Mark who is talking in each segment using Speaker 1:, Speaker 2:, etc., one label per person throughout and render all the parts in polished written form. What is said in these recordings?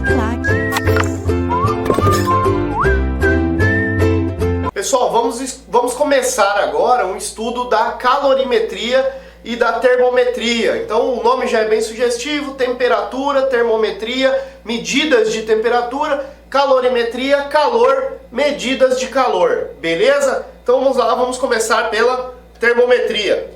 Speaker 1: Uniclac.
Speaker 2: Pessoal, vamos começar agora um estudo da calorimetria e da termometria. Então o nome já é bem sugestivo: temperatura, termometria, medidas de temperatura, calorimetria, calor, medidas de calor. Beleza? Então vamos lá, vamos começar pela termometria.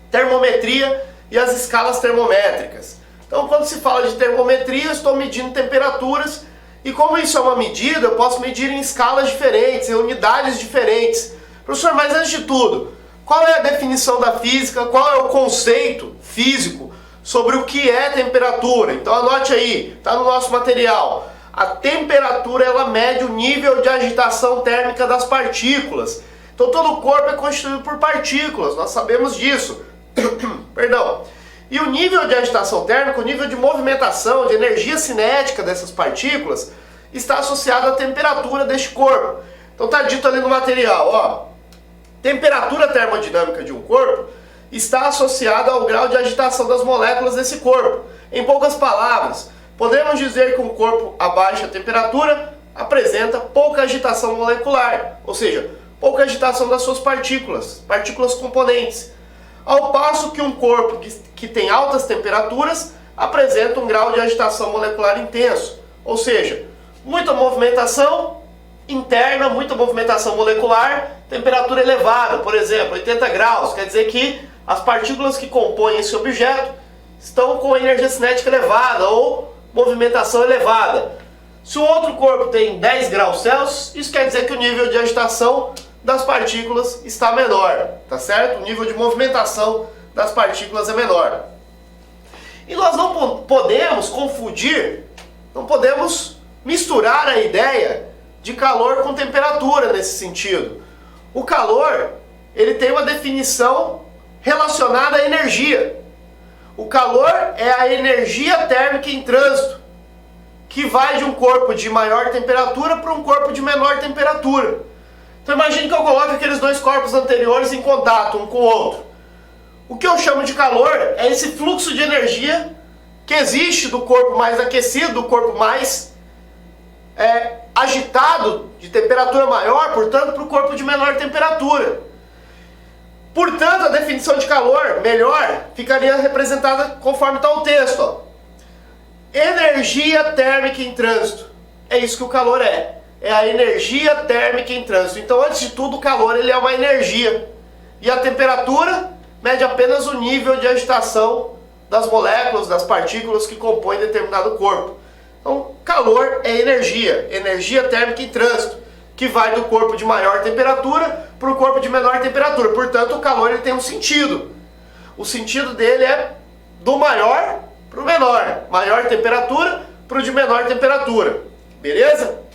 Speaker 2: Termometria e as escalas termométricas. Então quando se fala de termometria, eu estou medindo temperaturas. E como isso é uma medida, eu posso medir em escalas diferentes, em unidades diferentes. Professor, mas antes de tudo, qual é a definição da física, qual é o conceito físico sobre o que é temperatura? Então anote aí, está no nosso material. A temperatura, ela mede o nível de agitação térmica das partículas. Então todo o corpo é constituído por partículas, nós sabemos disso. Perdão. E o nível de agitação térmica, o nível de movimentação, de energia cinética dessas partículas, está associado à temperatura deste corpo. Então está dito ali no material, ó, temperatura termodinâmica de um corpo está associada ao grau de agitação das moléculas desse corpo. Em poucas palavras, podemos dizer que um corpo a baixa temperatura apresenta pouca agitação molecular, ou seja, pouca agitação das suas partículas componentes. Ao passo que um corpo que tem altas temperaturas apresenta um grau de agitação molecular intenso, ou seja, muita movimentação interna, muita movimentação molecular, temperatura elevada, por exemplo, 80 graus, quer dizer que as partículas que compõem esse objeto estão com energia cinética elevada ou movimentação elevada. Se o outro corpo tem 10 graus Celsius, isso quer dizer que o nível de agitação das partículas está menor, tá certo? O nível de movimentação das partículas é menor. E nós não podemos confundir, não podemos misturar a ideia de calor com temperatura nesse sentido. O calor, ele tem uma definição relacionada à energia. O calor é a energia térmica em trânsito, que vai de um corpo de maior temperatura para um corpo de menor temperatura. Então imagine que eu coloque aqueles dois corpos anteriores em contato um com o outro. O que eu chamo de calor é esse fluxo de energia que existe do corpo mais aquecido, do corpo mais agitado, de temperatura maior, portanto, para o corpo de menor temperatura. Portanto, a definição de calor melhor ficaria representada conforme está o texto. Ó. Energia térmica em trânsito. É isso que o calor é. É a energia térmica em trânsito. Então, antes de tudo, o calor ele é uma energia. E a temperatura mede apenas o nível de agitação das moléculas, das partículas que compõem determinado corpo. Então, calor é energia. Energia térmica em trânsito, que vai do corpo de maior temperatura para o corpo de menor temperatura. Portanto, o calor ele tem um sentido. O sentido dele é do maior para o menor. Maior temperatura para o de menor temperatura. Beleza?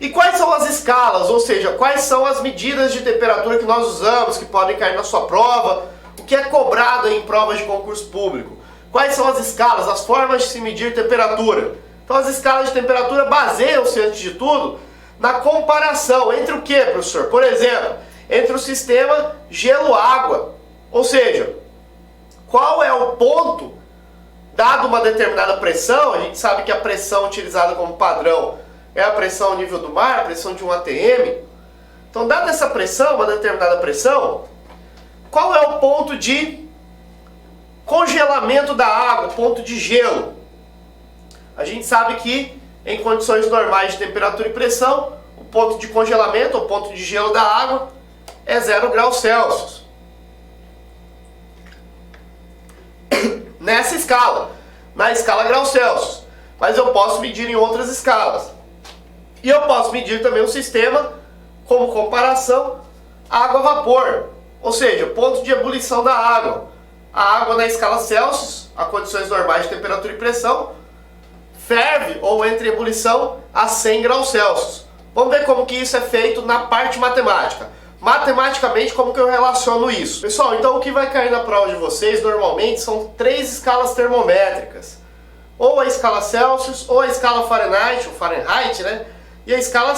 Speaker 2: E quais são as escalas, ou seja, quais são as medidas de temperatura que nós usamos, que podem cair na sua prova, o que é cobrado em provas de concurso público? Quais são as escalas, as formas de se medir temperatura? Então as escalas de temperatura baseiam-se, antes de tudo, na comparação entre o que, professor? Por exemplo, entre o sistema gelo-água, ou seja, qual é o ponto, dado uma determinada pressão, a gente sabe que a pressão utilizada como padrão é a pressão ao nível do mar, a pressão de 1 atm. Então, dada essa pressão, uma determinada pressão, qual é o ponto de congelamento da água, ponto de gelo? A gente sabe que, em condições normais de temperatura e pressão, o ponto de congelamento, o ponto de gelo da água, é 0 graus Celsius. Nessa escala, na escala graus Celsius. Mas eu posso medir em outras escalas. E eu posso medir também o sistema, como comparação, água-vapor. Ou seja, ponto de ebulição da água. A água na escala Celsius, a condições normais de temperatura e pressão, ferve ou entra em ebulição a 100 graus Celsius. Vamos ver como que isso é feito na parte matemática. Matematicamente, como que eu relaciono isso? Pessoal, então o que vai cair na prova de vocês, normalmente, são 3 escalas termométricas. Ou a escala Celsius, ou a escala Fahrenheit, ou Fahrenheit, né? E a escala...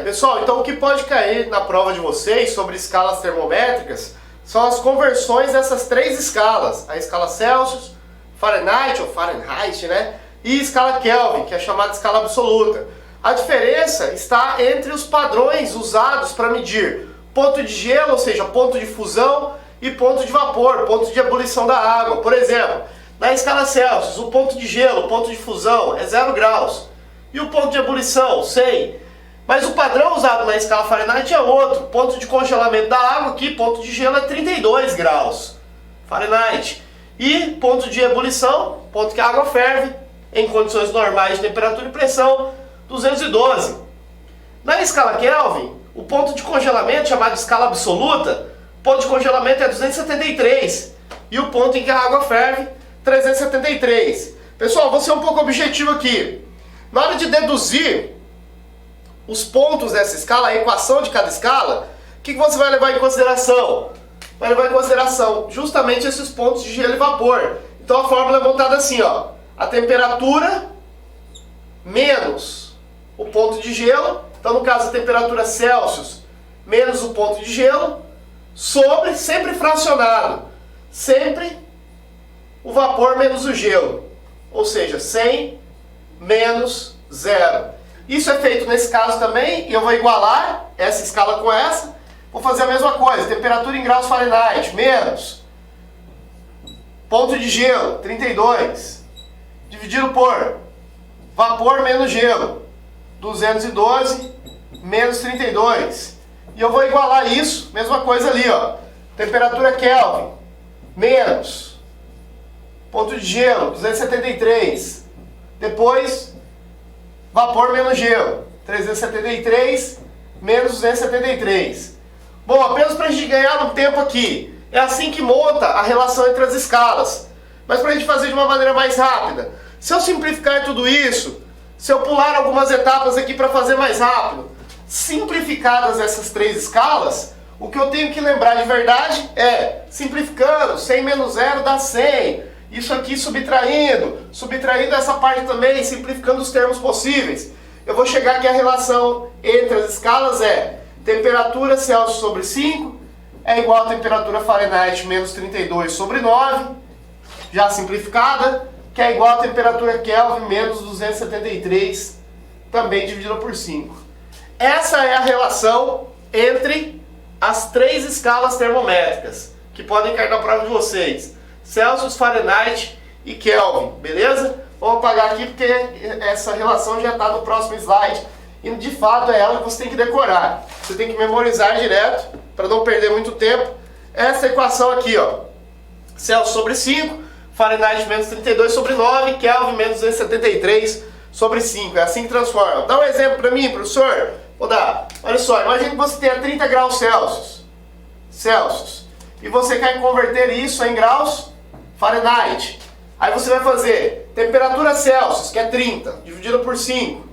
Speaker 2: Pessoal, então o que pode cair na prova de vocês sobre escalas termométricas são as conversões dessas 3 escalas. A escala Celsius, Fahrenheit ou Fahrenheit, né? e escala Kelvin, que é chamada de escala absoluta. A diferença está entre os padrões usados para medir ponto de gelo, ou seja, ponto de fusão, e ponto de vapor, ponto de ebulição da água. Por exemplo, na escala Celsius, o ponto de gelo, o ponto de fusão é 0 graus. E o ponto de ebulição, 100. Mas o padrão usado na escala Fahrenheit é outro. Ponto de congelamento da água aqui, ponto de gelo é 32 graus Fahrenheit. E ponto de ebulição, ponto que a água ferve, em condições normais de temperatura e pressão, 212. Na escala Kelvin, o ponto de congelamento, chamado de escala absoluta, o ponto de congelamento é 273. E o ponto em que a água ferve, 373. Pessoal, vou ser um pouco objetivo aqui. Na hora de deduzir os pontos dessa escala, a equação de cada escala, o que você vai levar em consideração? Vai levar em consideração justamente esses pontos de gelo e vapor. Então a fórmula é montada assim, ó. A temperatura menos o ponto de gelo, então no caso a temperatura Celsius menos o ponto de gelo, sobre, sempre fracionado, sempre o vapor menos o gelo. Ou seja, 100 menos 0. Isso é feito nesse caso também, e eu vou igualar essa escala com essa. Vou fazer a mesma coisa, temperatura em graus Fahrenheit, menos ponto de gelo, 32, dividido por vapor menos gelo, 212 menos 32. E eu vou igualar isso, mesma coisa ali, ó. Temperatura Kelvin, menos ponto de gelo, 273. Depois, vapor menos gelo, 373 menos 273. Bom, apenas para a gente ganhar um tempo aqui, é assim que monta a relação entre as escalas. Mas para a gente fazer de uma maneira mais rápida, se eu simplificar tudo isso, se eu pular algumas etapas aqui para fazer mais rápido, simplificadas essas três escalas, o que eu tenho que lembrar de verdade é, simplificando, 100 menos 0 dá 100. Isso aqui subtraindo essa parte também, simplificando os termos possíveis. Eu vou chegar que a relação entre as escalas é temperatura Celsius sobre 5 é igual a temperatura Fahrenheit menos 32 sobre 9, já simplificada, que é igual a temperatura Kelvin menos 273, também dividida por 5. Essa é a relação entre as três escalas termométricas, que podem cair na prova de vocês. Celsius, Fahrenheit e Kelvin, beleza? Vou apagar aqui porque essa relação já está no próximo slide e de fato é ela que você tem que decorar. Você tem que memorizar direto para não perder muito tempo. Essa equação aqui, ó. Celsius sobre 5, Fahrenheit menos 32 sobre 9, Kelvin menos 273 sobre 5. É assim que transforma. Dá um exemplo para mim, professor? Vou dar. Olha só, imagine que você tenha 30 graus Celsius. E você quer converter isso em graus Fahrenheit. Aí você vai fazer temperatura Celsius, que é 30, dividido por 5,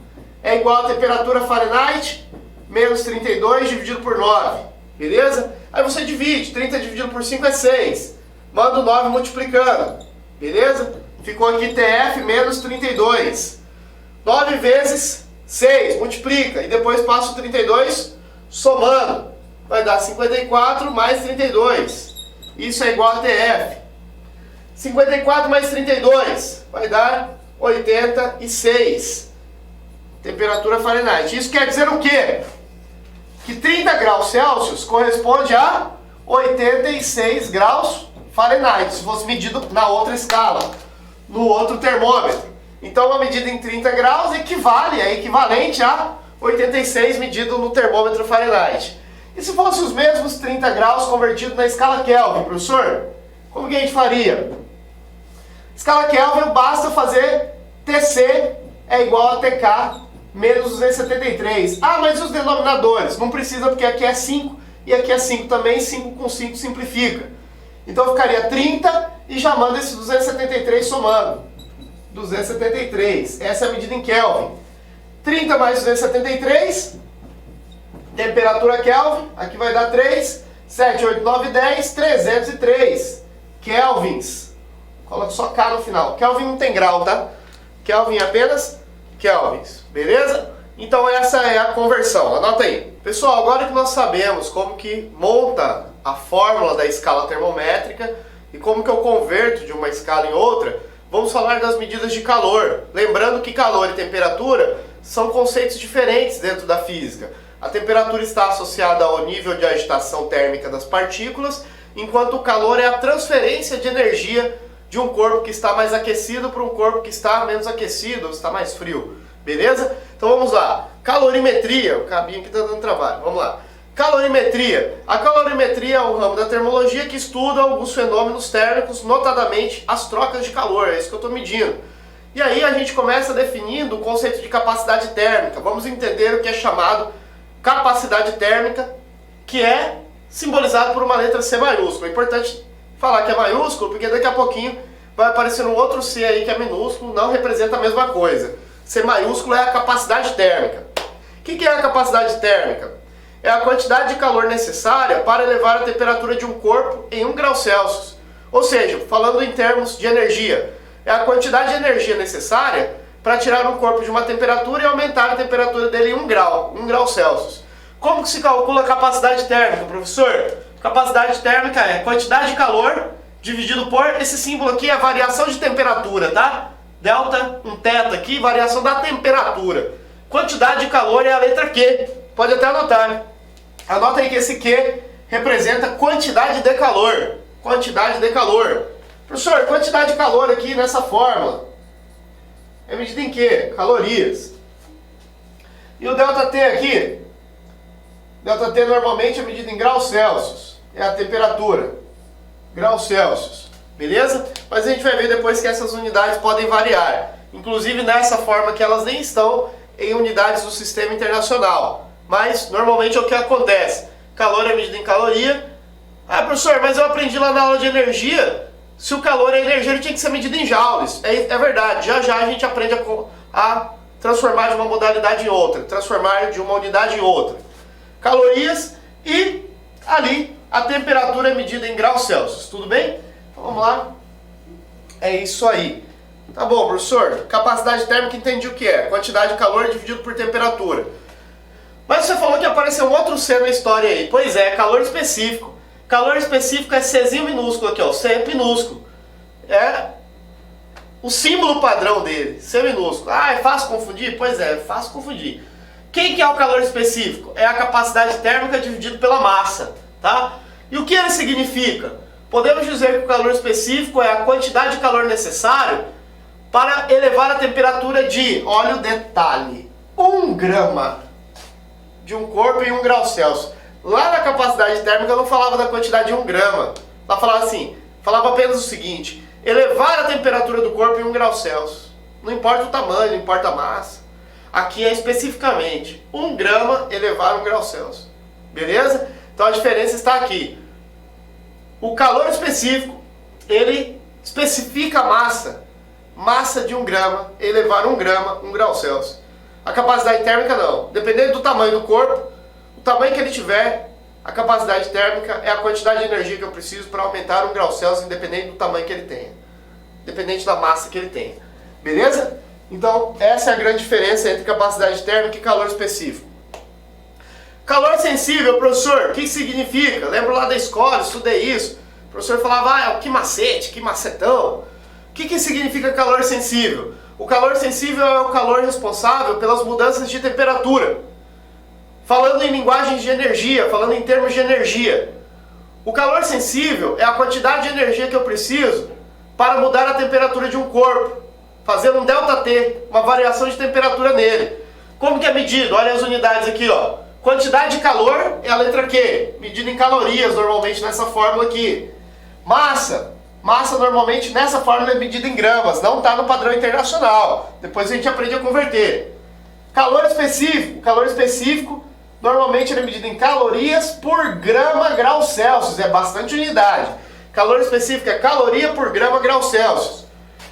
Speaker 2: é igual a temperatura Fahrenheit menos 32 dividido por 9. Beleza? Aí você divide, 30 dividido por 5 é 6. Manda o 9 multiplicando. Beleza? Ficou aqui TF menos 32. 9 vezes 6, multiplica. E depois passa o 32 somando. Vai dar 54 mais 32. Isso é igual a TF. 54 mais 32 vai dar 86. Temperatura Fahrenheit. Isso quer dizer o quê? Que 30 graus Celsius corresponde a 86 graus Fahrenheit, se fosse medido na outra escala, no outro termômetro. Então uma medida em 30 graus é equivalente a 86 medido no termômetro Fahrenheit. E se fosse os mesmos 30 graus convertido na escala Kelvin, professor? Como que a gente faria? Escala Kelvin, basta fazer TC é igual a TK menos 273. Ah, mas os denominadores? Não precisa, porque aqui é 5 e aqui é 5 também. 5 com 5 simplifica. Então ficaria 30 e já manda esse 273 somando. 273. Essa é a medida em Kelvin. 30 mais 273, temperatura Kelvin, aqui vai dar 3, 7, 8, 9, 10, 303 Kelvins. Coloca só K no final. Kelvin não tem grau, tá? Kelvin é apenas Kelvins, beleza? Então essa é a conversão, anota aí. Pessoal, agora que nós sabemos como que monta a fórmula da escala termométrica e como que eu converto de uma escala em outra, vamos falar das medidas de calor. Lembrando que calor e temperatura são conceitos diferentes dentro da física. A temperatura está associada ao nível de agitação térmica das partículas, enquanto o calor é a transferência de energia de um corpo que está mais aquecido para um corpo que está menos aquecido, ou está mais frio. Beleza? Então vamos lá. Calorimetria. O cabinho aqui está dando trabalho. Vamos lá. Calorimetria. A calorimetria é um ramo da termologia que estuda alguns fenômenos térmicos, notadamente as trocas de calor. É isso que eu estou medindo. E aí a gente começa definindo o conceito de capacidade térmica. Vamos entender o que é chamado capacidade térmica, que é simbolizado por uma letra C maiúscula. É importante falar que é maiúsculo, porque daqui a pouquinho vai aparecer um outro C aí que é minúsculo, não representa a mesma coisa. C maiúsculo é a capacidade térmica. O que é a capacidade térmica? É a quantidade de calor necessária para elevar a temperatura de um corpo em 1 grau Celsius. Ou seja, falando em termos de energia, é a quantidade de energia necessária para tirar um corpo de uma temperatura e aumentar a temperatura dele em 1 grau Celsius. Como que se calcula a capacidade térmica, professor? Capacidade térmica é quantidade de calor dividido por, esse símbolo aqui é a variação de temperatura, tá? Delta, um θ aqui, variação da temperatura. Quantidade de calor é a letra Q, pode até anotar. Anota aí que esse Q representa quantidade de calor. Quantidade de calor. Professor, quantidade de calor aqui nessa fórmula é medida em quê? Calorias. E o ΔT aqui? ΔT normalmente é medida em graus Celsius. É a temperatura. Graus Celsius. Beleza? Mas a gente vai ver depois que essas unidades podem variar. Inclusive nessa forma que elas nem estão em unidades do sistema internacional. Mas normalmente é o que acontece. Calor é medido em caloria. Ah, professor, mas eu aprendi lá na aula de energia. Se o calor é energia, ele tinha que ser medido em joules. É verdade. Já já a gente aprende a transformar de uma modalidade em outra. Transformar de uma unidade em outra. Calorias e ali a temperatura é medida em graus Celsius. Tudo bem? Então vamos lá. É isso aí. Tá bom, professor. Capacidade térmica, entendi o que é. Quantidade de calor dividido por temperatura. Mas você falou que apareceu um outro C na história aí. Pois é, calor específico. Calor específico é Czinho minúsculo aqui, ó. C é minúsculo. É o símbolo padrão dele, C minúsculo. Ah, é fácil confundir? Pois é fácil confundir. Quem que é o calor específico? É a capacidade térmica dividido pela massa, tá? E o que ele significa? Podemos dizer que o calor específico é a quantidade de calor necessário para elevar a temperatura de, olha o detalhe, 1 grama de um corpo em 1 grau Celsius. Lá na capacidade térmica eu não falava da quantidade de 1 grama. Lá falava assim, falava apenas o seguinte, elevar a temperatura do corpo em 1 grau Celsius. Não importa o tamanho, não importa a massa. Aqui é especificamente 1 grama elevar 1 grau Celsius. Beleza? Então a diferença está aqui. O calor específico, ele especifica a massa. Massa de 1 grama elevar 1 grama 1 grau Celsius. A capacidade térmica não. Dependendo do tamanho do corpo, o tamanho que ele tiver, a capacidade térmica é a quantidade de energia que eu preciso para aumentar 1 grau Celsius, independente do tamanho que ele tenha. Independente da massa que ele tenha. Beleza? Então, essa é a grande diferença entre capacidade térmica e calor específico. Calor sensível, professor, o que significa? Lembro lá da escola, estudei isso. O professor falava, que macete, que macetão. O que significa calor sensível? O calor sensível é o calor responsável pelas mudanças de temperatura. Falando em linguagens de energia, falando em termos de energia. O calor sensível é a quantidade de energia que eu preciso para mudar a temperatura de um corpo. Fazer um ΔT, uma variação de temperatura nele. Como que é medido? Olha as unidades aqui, ó. Quantidade de calor é a letra Q, medida em calorias, normalmente nessa fórmula aqui. Massa. Massa normalmente nessa fórmula é medida em gramas, não está no padrão internacional. Depois a gente aprende a converter. Calor específico, normalmente ele é medido em calorias por grama grau Celsius, é bastante unidade. Calor específico é caloria por grama grau Celsius.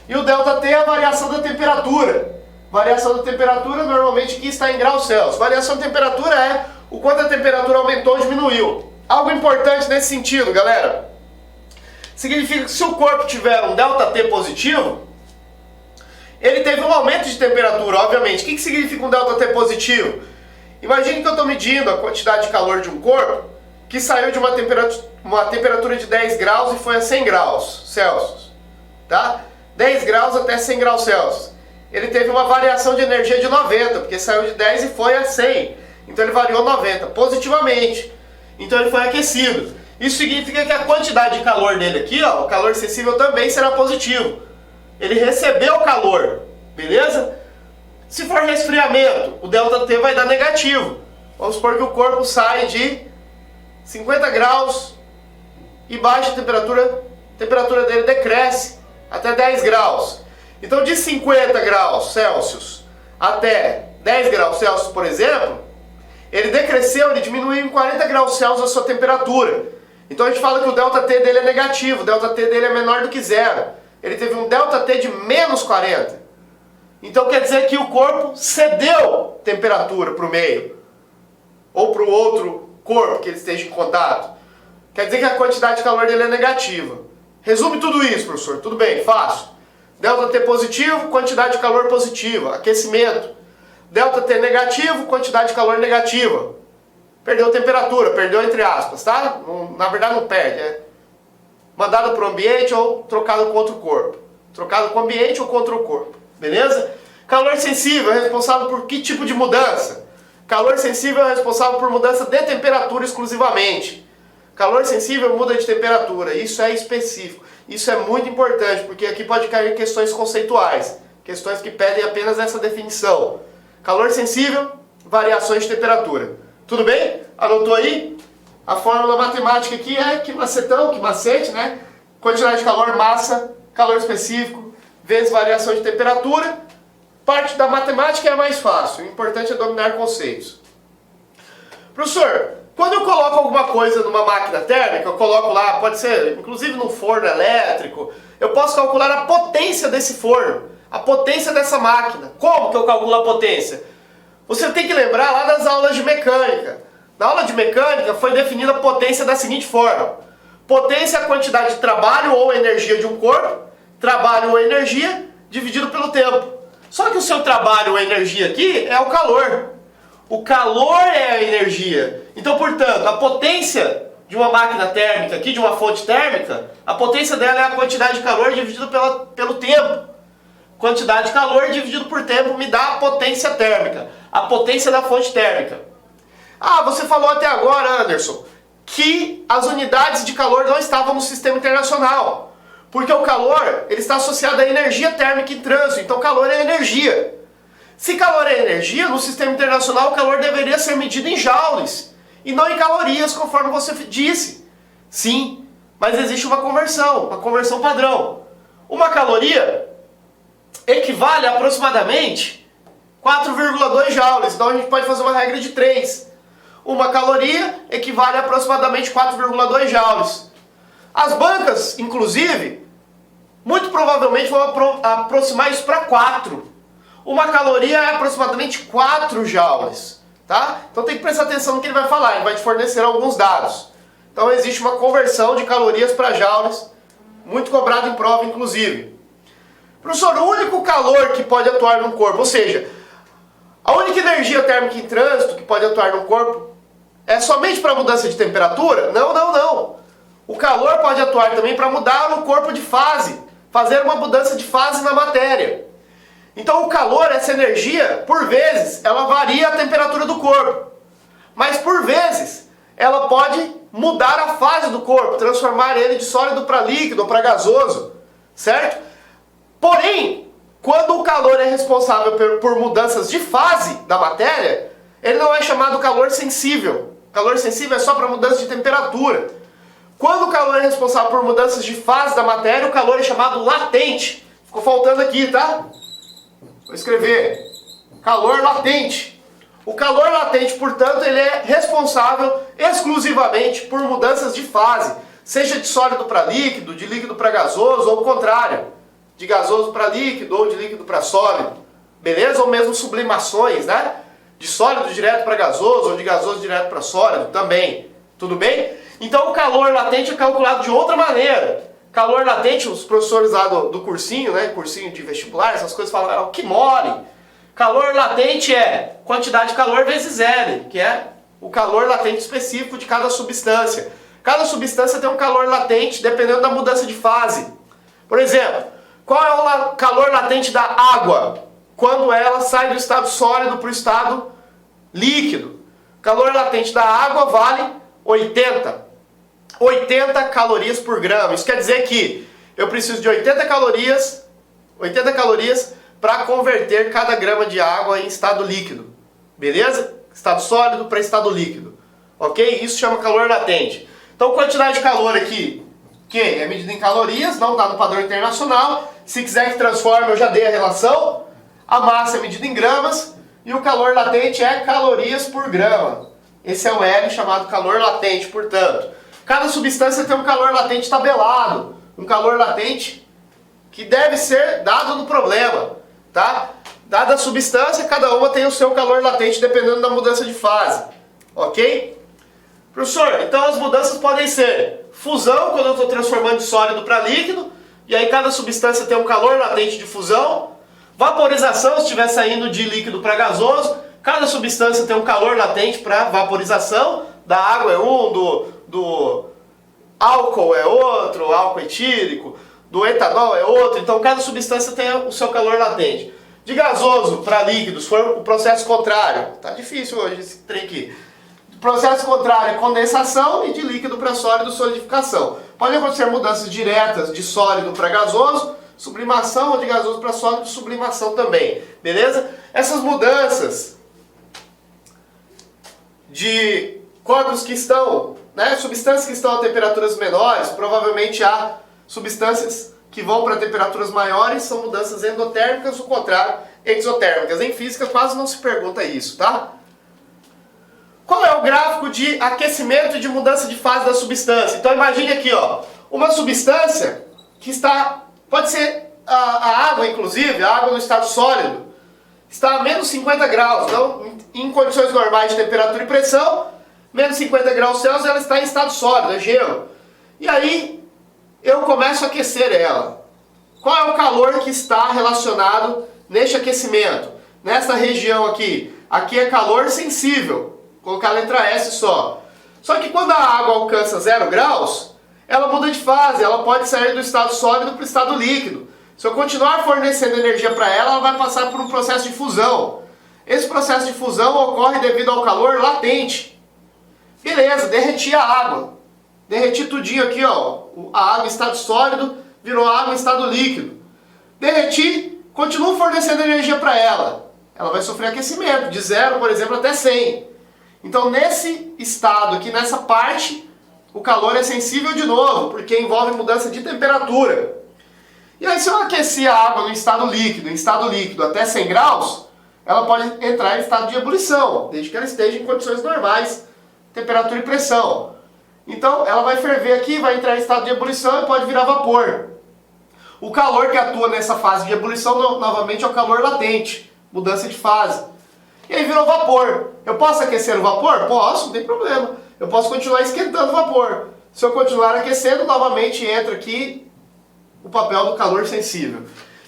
Speaker 2: E o ΔT é a variação da temperatura. Variação da temperatura normalmente aqui está em graus Celsius. Variação da temperatura é o quanto a temperatura aumentou ou diminuiu. Algo importante nesse sentido, galera. Significa que se o corpo tiver um ΔT positivo, ele teve um aumento de temperatura, obviamente. O que significa um ΔT positivo? Imagine que eu estou medindo a quantidade de calor de um corpo que saiu de uma temperatura de 10 graus e foi a 100 graus Celsius. Tá? 10 graus até 100 graus Celsius. Ele teve uma variação de energia de 90, porque saiu de 10 e foi a 100. Então ele variou 90, positivamente. Então ele foi aquecido. Isso significa que a quantidade de calor dele aqui, ó, o calor sensível também será positivo. Ele recebeu calor, beleza? Se for resfriamento, o ΔT vai dar negativo. Vamos supor que o corpo sai de 50 graus e baixa a temperatura dele decresce até 10 graus. Então de 50 graus Celsius até 10 graus Celsius, por exemplo, ele decresceu, ele diminuiu em 40 graus Celsius a sua temperatura. Então a gente fala que o ΔT dele é negativo, o ΔT dele é menor do que zero. Ele teve um ΔT de menos 40. Então quer dizer que o corpo cedeu temperatura para o meio, ou para o outro corpo que ele esteja em contato. Quer dizer que a quantidade de calor dele é negativa. Resume tudo isso, professor. Tudo bem, fácil. ΔT positivo, quantidade de calor positiva, aquecimento. ΔT negativo, quantidade de calor negativa. Perdeu temperatura, perdeu entre aspas, tá? Na verdade não perde, é mandado para o ambiente ou trocado com outro corpo. Trocado com o ambiente ou contra o corpo, beleza? Calor sensível é responsável por que tipo de mudança? Calor sensível é responsável por mudança de temperatura exclusivamente. Calor sensível muda de temperatura, isso é específico. Isso é muito importante, porque aqui pode cair questões conceituais, questões que pedem apenas essa definição. Calor sensível, variações de temperatura. Tudo bem? Anotou aí? A fórmula matemática aqui é quimacete, né? Quantidade de calor, massa, calor específico, vezes variação de temperatura. Parte da matemática é a mais fácil, o importante é dominar conceitos. Professor, quando eu coloco alguma coisa numa máquina térmica, eu coloco lá, pode ser inclusive num forno elétrico, eu posso calcular a potência desse forno, a potência dessa máquina. Como que eu calculo a potência? Você tem que lembrar lá das aulas de mecânica. Na aula de mecânica foi definida a potência da seguinte forma. Potência é a quantidade de trabalho ou energia de um corpo, trabalho ou energia, dividido pelo tempo. Só que o seu trabalho ou energia aqui é o calor. O calor é a energia. Então, portanto, a potência de uma máquina térmica aqui, de uma fonte térmica, a potência dela é a quantidade de calor dividido pelo tempo. Quantidade de calor dividido por tempo me dá a potência térmica, a potência da fonte térmica. Ah, você falou até agora, Anderson, que as unidades de calor não estavam no sistema internacional. Porque o calor ele está associado à energia térmica em trânsito, então calor é energia. Se calor é energia, no sistema internacional o calor deveria ser medido em joules e não em calorias, conforme você disse. Sim, mas existe uma conversão padrão. Uma caloria equivale a aproximadamente 4,2 joules, então a gente pode fazer uma regra de 3. Uma caloria equivale a aproximadamente 4,2 joules. As bancas, inclusive, muito provavelmente vão aproximar isso para 4. Uma caloria é aproximadamente 4 joules, tá? Então tem que prestar atenção no que ele vai falar, ele vai te fornecer alguns dados. Então existe uma conversão de calorias para joules, muito cobrado em prova, inclusive. Professor, o único calor que pode atuar num corpo, ou seja, a única energia térmica em trânsito que pode atuar num corpo é somente para mudança de temperatura? Não. O calor pode atuar também para mudar o corpo de fase, fazer uma mudança de fase na matéria. Então o calor, essa energia, por vezes, ela varia a temperatura do corpo. Mas por vezes, ela pode mudar a fase do corpo, transformar ele de sólido para líquido ou para gasoso, certo? Porém, quando o calor é responsável por mudanças de fase da matéria, ele não é chamado calor sensível. Calor sensível é só para mudança de temperatura. Quando o calor é responsável por mudanças de fase da matéria, o calor é chamado latente. Ficou faltando aqui, tá? Vou escrever. Calor latente. O calor latente, portanto, ele é responsável exclusivamente por mudanças de fase. Seja de sólido para líquido, de líquido para gasoso, ou o contrário. De gasoso para líquido ou de líquido para sólido. Beleza? Ou mesmo sublimações, né? De sólido direto para gasoso ou de gasoso direto para sólido também. Tudo bem? Então o calor latente é calculado de outra maneira. Calor latente, os professores lá do cursinho, né? Cursinho de vestibular, essas coisas falam que mole. Calor latente é quantidade de calor vezes L, que é o calor latente específico de cada substância. Cada substância tem um calor latente dependendo da mudança de fase. Por exemplo, Qual é o calor latente da água? Quando ela sai do estado sólido para o estado líquido. O calor latente da água vale 80 calorias por grama. Isso quer dizer que eu preciso de 80 calorias para converter cada grama de água em estado líquido. Beleza? Estado sólido para estado líquido. Ok? Isso chama calor latente. Então, quantidade de calor aqui, que é medida em calorias, não está no padrão internacional. Se quiser que transforme, eu já dei a relação. A massa é medida em gramas e o calor latente é calorias por grama. Esse é o L chamado calor latente, portanto. Cada substância tem um calor latente tabelado, um calor latente que deve ser dado no problema, tá? Dada a substância, cada uma tem o seu calor latente dependendo da mudança de fase, ok? Professor, então as mudanças podem ser fusão, quando eu estou transformando de sólido para líquido, e aí cada substância tem um calor latente de fusão. Vaporização, se estiver saindo de líquido para gasoso, cada substância tem um calor latente para vaporização. Da água é um, do álcool é outro, álcool etílico, do etanol é outro, então cada substância tem o seu calor latente. De gasoso para líquido, se for o processo contrário, tá difícil hoje esse trem aqui. Processo contrário é condensação e de líquido para sólido, solidificação. Pode acontecer mudanças diretas de sólido para gasoso, sublimação, ou de gasoso para sólido, sublimação também. Beleza? Essas mudanças de corpos que estão, substâncias que estão a temperaturas menores, provavelmente há substâncias que vão para temperaturas maiores, são mudanças endotérmicas, o contrário, exotérmicas. Em física quase não se pergunta isso, tá? Qual é o gráfico de aquecimento e de mudança de fase da substância? Então imagine aqui, ó, uma substância que está, pode ser a água inclusive, a água no estado sólido, está a menos 50 graus, então em condições normais de temperatura e pressão, menos 50 graus Celsius ela está em estado sólido, é gelo. E aí eu começo a aquecer ela. Qual é o calor que está relacionado neste aquecimento? Nessa região aqui, aqui é calor sensível. Vou colocar a letra S só. Só que quando a água alcança 0 graus, ela muda de fase, ela pode sair do estado sólido para o estado líquido. Se eu continuar fornecendo energia para ela, ela vai passar por um processo de fusão. Esse processo de fusão ocorre devido ao calor latente. Beleza, derreti a água. Derreti tudinho aqui, ó. A água em estado sólido virou água em estado líquido. Derreti, continuo fornecendo energia para ela. Ela vai sofrer aquecimento, de 0, por exemplo, até 100. Então nesse estado aqui, nessa parte, o calor é sensível de novo, porque envolve mudança de temperatura. E aí se eu aquecer a água no estado líquido até 100 graus, ela pode entrar em estado de ebulição, desde que ela esteja em condições normais, temperatura e pressão. Então ela vai ferver aqui, vai entrar em estado de ebulição e pode virar vapor. O calor que atua nessa fase de ebulição, novamente, é o calor latente, mudança de fase. E aí virou vapor. Eu posso aquecer o vapor? Posso, não tem problema. Eu posso continuar esquentando o vapor. Se eu continuar aquecendo, novamente entra aqui o papel do calor sensível.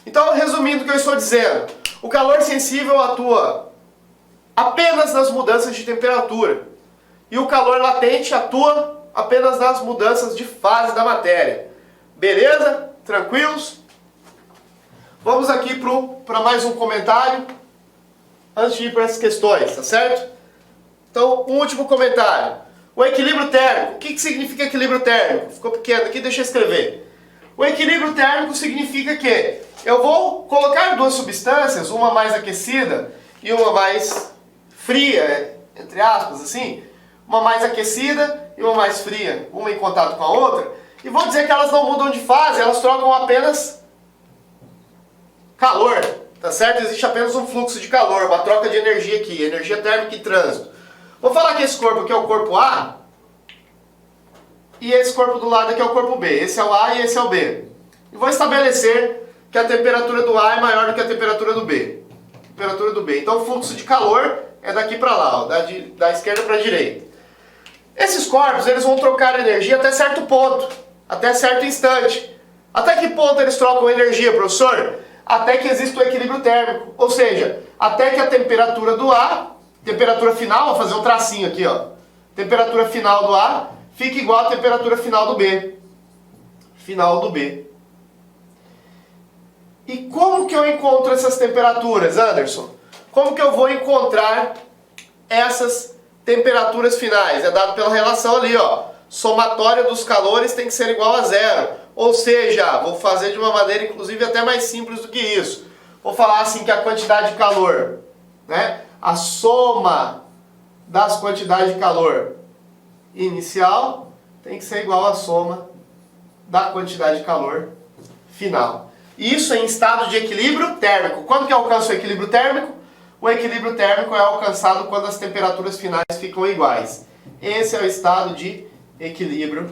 Speaker 2: Então, resumindo o que eu estou dizendo, o calor sensível atua apenas nas mudanças de temperatura. E o calor latente atua apenas nas mudanças de fase da matéria. Beleza? Tranquilos? Vamos aqui para mais um comentário, antes de ir para essas questões, tá certo? Então, um último comentário. O equilíbrio térmico. O que significa equilíbrio térmico? Ficou pequeno aqui, deixa eu escrever. O equilíbrio térmico significa que eu vou colocar duas substâncias, uma mais aquecida e uma mais fria, entre aspas, assim. Uma mais aquecida e uma mais fria, uma em contato com a outra. E vou dizer que elas não mudam de fase, elas trocam apenas calor. Tá certo? Existe apenas um fluxo de calor, uma troca de energia aqui, energia térmica e trânsito. Vou falar que esse corpo aqui é o corpo A, e esse corpo do lado aqui é o corpo B. Esse é o A e esse é o B. E vou estabelecer que a temperatura do A é maior do que a temperatura do B. Temperatura do B. Então o fluxo de calor é daqui para lá, ó, da esquerda para a direita. Esses corpos eles vão trocar energia até certo ponto, até certo instante. Até que ponto eles trocam energia, professor? Até que exista o equilíbrio térmico, ou seja, até que a temperatura do A, temperatura final, vou fazer um tracinho aqui, ó, temperatura final do A fique igual à temperatura final do B. Final do B. E como que eu encontro essas temperaturas, Anderson? Como que eu vou encontrar essas temperaturas finais? É dado pela relação ali, ó. Somatória dos calores tem que ser igual a zero. Ou seja, vou fazer de uma maneira inclusive até mais simples do que isso. Vou falar assim que a quantidade de calor, né? A soma das quantidades de calor inicial tem que ser igual à soma da quantidade de calor final. Isso em estado de equilíbrio térmico. Quando que alcança o equilíbrio térmico? O equilíbrio térmico é alcançado quando as temperaturas finais ficam iguais. Esse é o estado de equilíbrio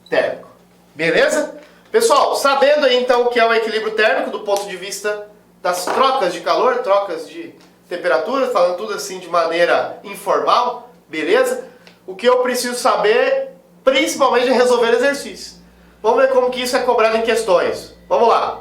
Speaker 2: térmico. Beleza? Pessoal, sabendo aí então o que é o equilíbrio térmico do ponto de vista das trocas de calor, trocas de temperatura, falando tudo assim de maneira informal, beleza? O que eu preciso saber, principalmente, é resolver exercícios. Vamos ver como que isso é cobrado em questões. Vamos lá!